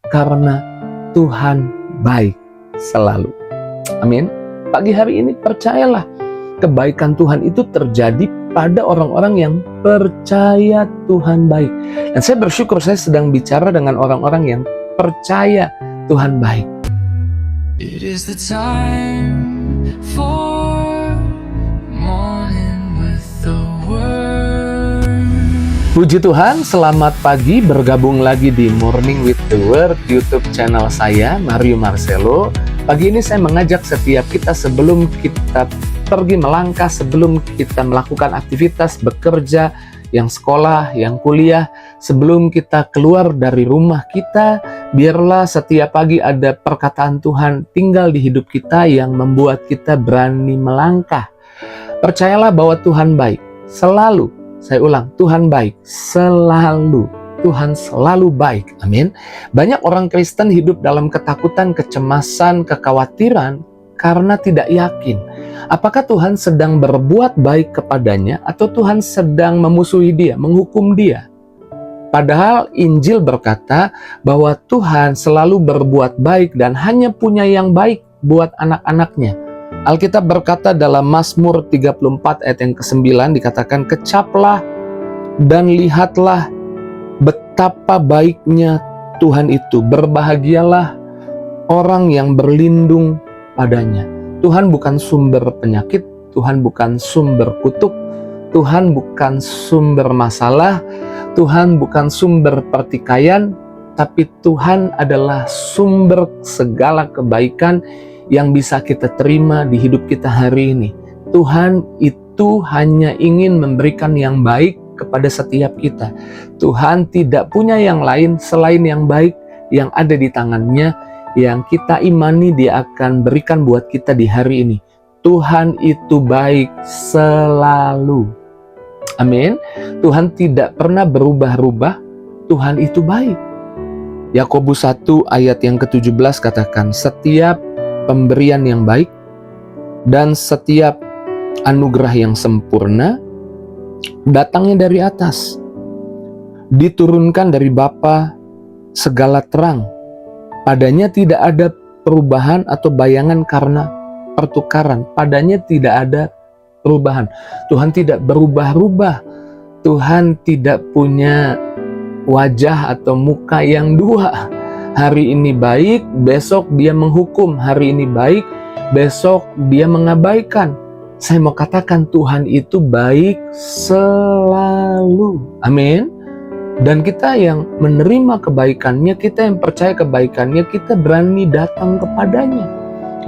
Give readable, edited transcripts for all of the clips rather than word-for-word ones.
karena Tuhan baik selalu. Amin. Pagi hari ini percayalah, kebaikan Tuhan itu terjadi pada orang-orang yang percaya Tuhan baik. Dan saya bersyukur saya sedang bicara dengan orang-orang yang percaya Tuhan baik. It is the time for morning with the word. Puji Tuhan, selamat pagi, bergabung lagi di Morning with the Word YouTube channel saya, Mario Marcelo. Pagi ini saya mengajak setiap kita sebelum kita pergi melangkah, sebelum kita melakukan aktivitas, bekerja, yang sekolah, yang kuliah, sebelum kita keluar dari rumah kita, biarlah setiap pagi ada perkataan Tuhan tinggal di hidup kita yang membuat kita berani melangkah. Percayalah bahwa Tuhan baik, selalu. Saya ulang, Tuhan baik, selalu. Tuhan selalu baik, amin. Banyak orang Kristen hidup dalam ketakutan, kecemasan, kekhawatiran, karena tidak yakin apakah Tuhan sedang berbuat baik kepadanya atau Tuhan sedang memusuhi dia, menghukum dia. Padahal Injil berkata bahwa Tuhan selalu berbuat baik dan hanya punya yang baik buat anak-anaknya. Alkitab berkata dalam Mazmur 34 ayat yang ke-9 dikatakan, "Kecaplah dan lihatlah betapa baiknya Tuhan itu, berbahagialah orang yang berlindung padanya." Tuhan bukan sumber penyakit, Tuhan bukan sumber kutuk, Tuhan bukan sumber masalah, Tuhan bukan sumber pertikaian, tapi Tuhan adalah sumber segala kebaikan yang bisa kita terima di hidup kita hari ini. Tuhan itu hanya ingin memberikan yang baik kepada setiap kita. Tuhan tidak punya yang lain selain yang baik yang ada di tangannya, yang kita imani dia akan berikan buat kita di hari ini. Tuhan itu baik selalu. Amin. Tuhan tidak pernah berubah-ubah. Tuhan itu baik. Yakobus 1 ayat yang ke-17 katakan, "Setiap pemberian yang baik dan setiap anugerah yang sempurna datangnya dari atas, diturunkan dari Bapa segala terang. Padanya tidak ada perubahan atau bayangan karena pertukaran." Padanya tidak ada perubahan. Tuhan tidak berubah-ubah. Tuhan tidak punya wajah atau muka yang dua. Hari ini baik, besok dia menghukum. Hari ini baik, besok dia mengabaikan. Saya mau katakan Tuhan itu baik selalu. Amin. Dan kita yang menerima kebaikannya, kita yang percaya kebaikannya, kita berani datang kepadanya.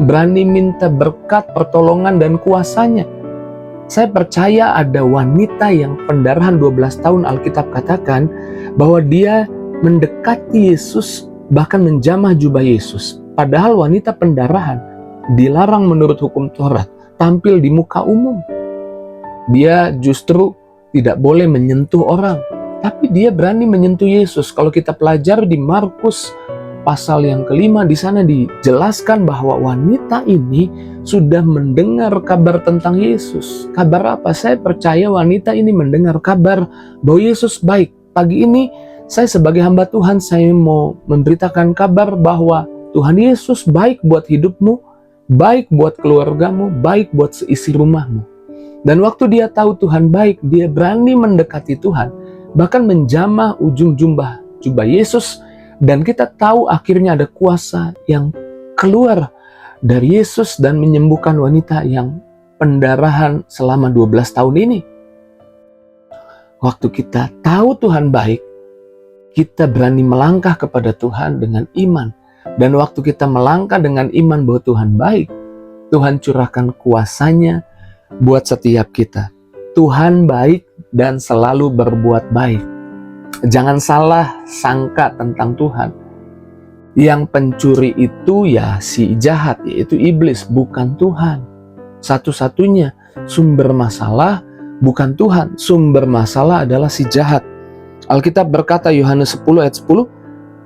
Berani minta berkat, pertolongan, dan kuasanya. Saya percaya ada wanita yang pendarahan 12 tahun, Alkitab katakan bahwa dia mendekati Yesus, bahkan menjamah jubah Yesus. Padahal wanita pendarahan dilarang menurut hukum Taurat tampil di muka umum. Dia justru tidak boleh menyentuh orang. Tapi dia berani menyentuh Yesus. Kalau kita pelajari di Markus pasal yang ke-5, di sana dijelaskan bahwa wanita ini sudah mendengar kabar tentang Yesus. Kabar apa? Saya percaya wanita ini mendengar kabar bahwa Yesus baik. Pagi ini saya sebagai hamba Tuhan, saya mau memberitakan kabar bahwa Tuhan Yesus baik buat hidupmu, baik buat keluargamu, baik buat seisi rumahmu. Dan waktu dia tahu Tuhan baik, dia berani mendekati Tuhan, bahkan menjamah ujung jubah Yesus, dan kita tahu akhirnya ada kuasa yang keluar dari Yesus dan menyembuhkan wanita yang pendarahan selama 12 tahun ini. Waktu kita tahu Tuhan baik, kita berani melangkah kepada Tuhan dengan iman. Dan waktu kita melangkah dengan iman bahwa Tuhan baik, Tuhan curahkan kuasanya buat setiap kita. Tuhan baik dan selalu berbuat baik. Jangan salah sangka tentang Tuhan. Yang pencuri itu ya si jahat, yaitu iblis, bukan Tuhan. Satu-satunya sumber masalah bukan Tuhan, sumber masalah adalah si jahat. Alkitab berkata Yohanes 10 ayat 10,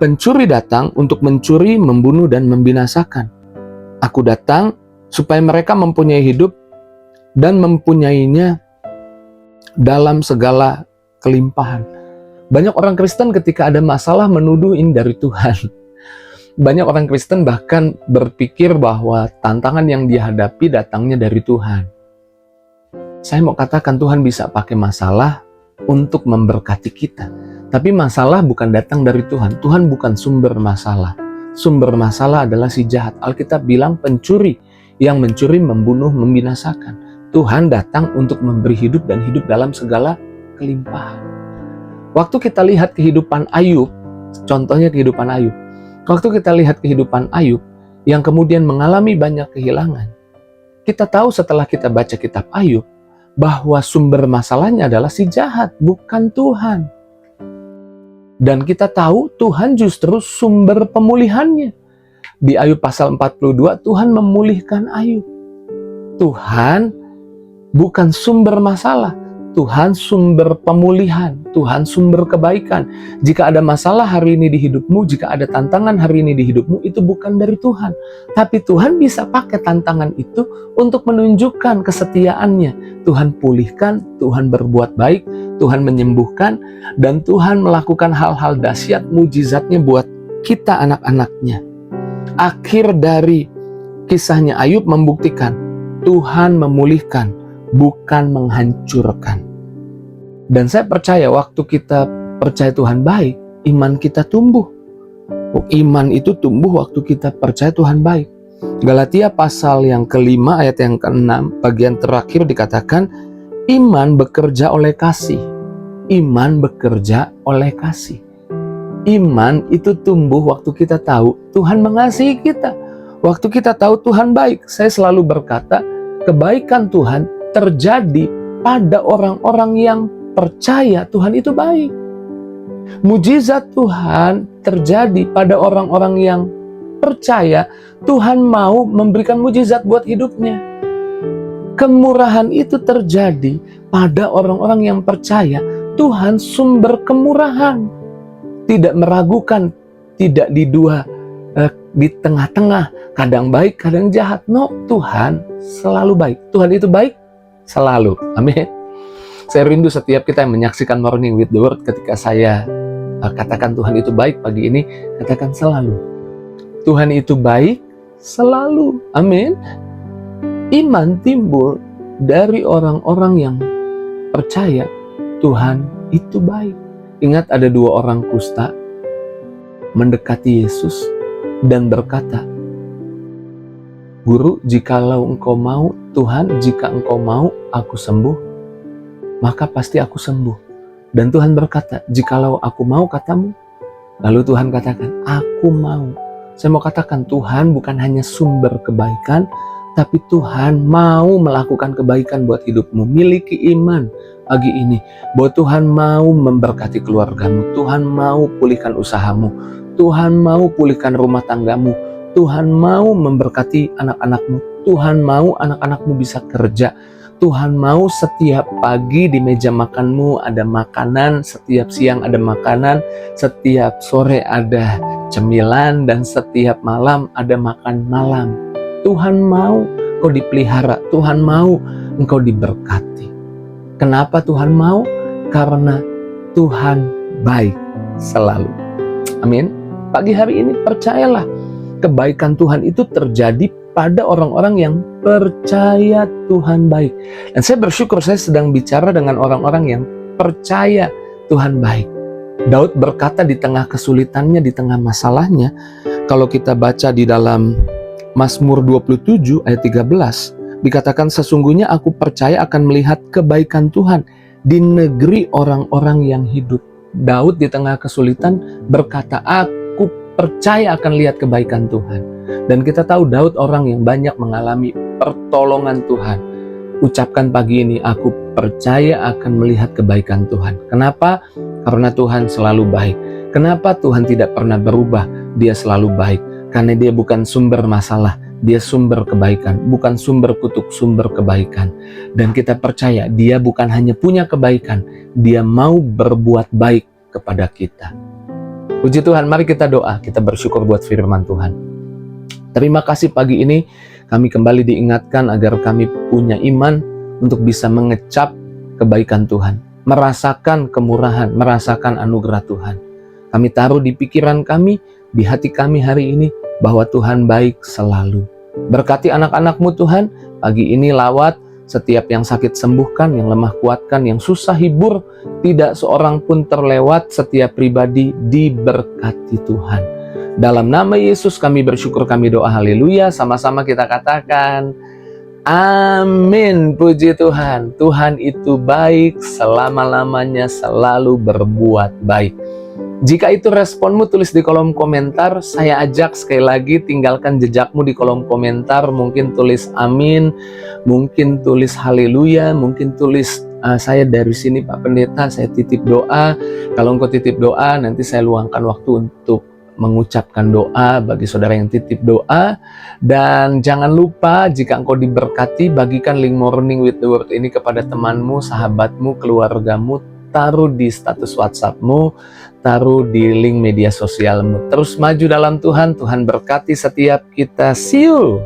"Pencuri datang untuk mencuri, membunuh, dan membinasakan. Aku datang supaya mereka mempunyai hidup dan mempunyainya dalam segala kelimpahan." Banyak orang Kristen ketika ada masalah menuduh ini dari Tuhan. Banyak orang Kristen bahkan berpikir bahwa tantangan yang dihadapi datangnya dari Tuhan. Saya mau katakan Tuhan bisa pakai masalah untuk memberkati kita. Tapi masalah bukan datang dari Tuhan. Tuhan bukan sumber masalah. Sumber masalah adalah si jahat. Alkitab bilang pencuri. Yang mencuri, membunuh, membinasakan. Tuhan datang untuk memberi hidup dan hidup dalam segala kelimpahan. Waktu kita lihat kehidupan Ayub, contohnya kehidupan Ayub. Waktu kita lihat kehidupan Ayub yang kemudian mengalami banyak kehilangan, kita tahu setelah kita baca kitab Ayub bahwa sumber masalahnya adalah si jahat, bukan Tuhan. Dan kita tahu Tuhan justru sumber pemulihannya. Di Ayub pasal 42, Tuhan memulihkan Ayub. Tuhan bukan sumber masalah, Tuhan sumber pemulihan, Tuhan sumber kebaikan. Jika ada masalah hari ini di hidupmu, jika ada tantangan hari ini di hidupmu, itu bukan dari Tuhan. Tapi Tuhan bisa pakai tantangan itu untuk menunjukkan kesetiaannya. Tuhan pulihkan, Tuhan berbuat baik, Tuhan menyembuhkan, dan Tuhan melakukan hal-hal dahsyat mujizatnya buat kita anak-anaknya. Akhir dari kisahnya Ayub membuktikan Tuhan memulihkan, bukan menghancurkan. Dan saya percaya waktu kita percaya Tuhan baik, iman kita tumbuh. Iman itu tumbuh waktu kita percaya Tuhan baik. Galatia pasal yang kelima ayat yang ke-6 bagian terakhir dikatakan iman bekerja oleh kasih. Iman bekerja oleh kasih. Iman itu tumbuh waktu kita tahu Tuhan mengasihi kita. Waktu kita tahu Tuhan baik. Saya selalu berkata kebaikan Tuhan terjadi pada orang-orang yang percaya Tuhan itu baik. Mujizat Tuhan terjadi pada orang-orang yang percaya Tuhan mau memberikan mujizat buat hidupnya. Kemurahan itu terjadi pada orang-orang yang percaya Tuhan sumber kemurahan. Tidak meragukan, tidak di tengah-tengah, kadang baik, kadang jahat. No, Tuhan selalu baik. Tuhan itu baik selalu. Amin. Saya rindu setiap kita yang menyaksikan Morning with the Word ketika saya katakan Tuhan itu baik pagi ini, katakan selalu. Tuhan itu baik selalu. Amin. Iman timbul dari orang-orang yang percaya Tuhan itu baik. Ingat ada 2 orang kusta mendekati Yesus dan berkata, Guru, jikalau engkau mau, Tuhan, jika engkau mau aku sembuh, maka pasti aku sembuh. Dan Tuhan berkata, jikalau aku mau katamu. Lalu Tuhan katakan, aku mau. Saya mau katakan Tuhan bukan hanya sumber kebaikan, tapi Tuhan mau melakukan kebaikan buat hidupmu. Miliki iman pagi ini bahwa Tuhan mau memberkati keluargamu. Tuhan mau pulihkan usahamu. Tuhan mau pulihkan rumah tanggamu. Tuhan mau memberkati anak-anakmu. Tuhan mau anak-anakmu bisa kerja. Tuhan mau setiap pagi di meja makanmu ada makanan, setiap siang ada makanan, setiap sore ada cemilan, dan setiap malam ada makan malam. Tuhan mau engkau dipelihara, Tuhan mau engkau diberkati. Kenapa Tuhan mau? Karena Tuhan baik selalu. Amin. Pagi hari ini percayalah, kebaikan Tuhan itu terjadi pada orang-orang yang percaya Tuhan baik. Dan saya bersyukur saya sedang bicara dengan orang-orang yang percaya Tuhan baik. Daud berkata di tengah kesulitannya, di tengah masalahnya, kalau kita baca di dalam Mazmur 27 ayat 13, dikatakan sesungguhnya aku percaya akan melihat kebaikan Tuhan di negeri orang-orang yang hidup. Daud di tengah kesulitan berkata, aku percaya akan lihat kebaikan Tuhan. Dan kita tahu Daud orang yang banyak mengalami pertolongan Tuhan. Ucapkan pagi ini, aku percaya akan melihat kebaikan Tuhan. Kenapa? Karena Tuhan selalu baik. Kenapa Tuhan tidak pernah berubah? Dia selalu baik. Karena dia bukan sumber masalah, dia sumber kebaikan. Bukan sumber kutuk, sumber kebaikan. Dan kita percaya dia bukan hanya punya kebaikan, dia mau berbuat baik kepada kita. Puji Tuhan, mari kita doa, kita bersyukur buat firman Tuhan. Terima kasih pagi ini kami kembali diingatkan agar kami punya iman untuk bisa mengecap kebaikan Tuhan, merasakan kemurahan, merasakan anugerah Tuhan. Kami taruh di pikiran kami di hati kami hari ini bahwa Tuhan baik selalu. Berkati anak-anak-Mu Tuhan, pagi ini lawat, setiap yang sakit sembuhkan, yang lemah kuatkan, yang susah hibur, tidak seorang pun terlewat, setiap pribadi diberkati Tuhan. Dalam nama Yesus kami bersyukur, kami doa, haleluya. Sama-sama kita katakan, amin. Puji Tuhan. Tuhan itu baik, selama-lamanya selalu berbuat baik. Jika itu responmu, tulis di kolom komentar. Saya ajak sekali lagi, tinggalkan jejakmu di kolom komentar. Mungkin tulis amin, mungkin tulis haleluya, mungkin tulis saya dari sini Pak Pendeta, saya titip doa. Kalau engkau titip doa, nanti saya luangkan waktu untuk mengucapkan doa bagi saudara yang titip doa. Dan jangan lupa, jika engkau diberkati, bagikan link Morning with the Word ini kepada temanmu, sahabatmu, keluargamu. Taruh di status WhatsAppmu, taruh di link media sosialmu. Terus maju dalam Tuhan, Tuhan berkati setiap kita. See you!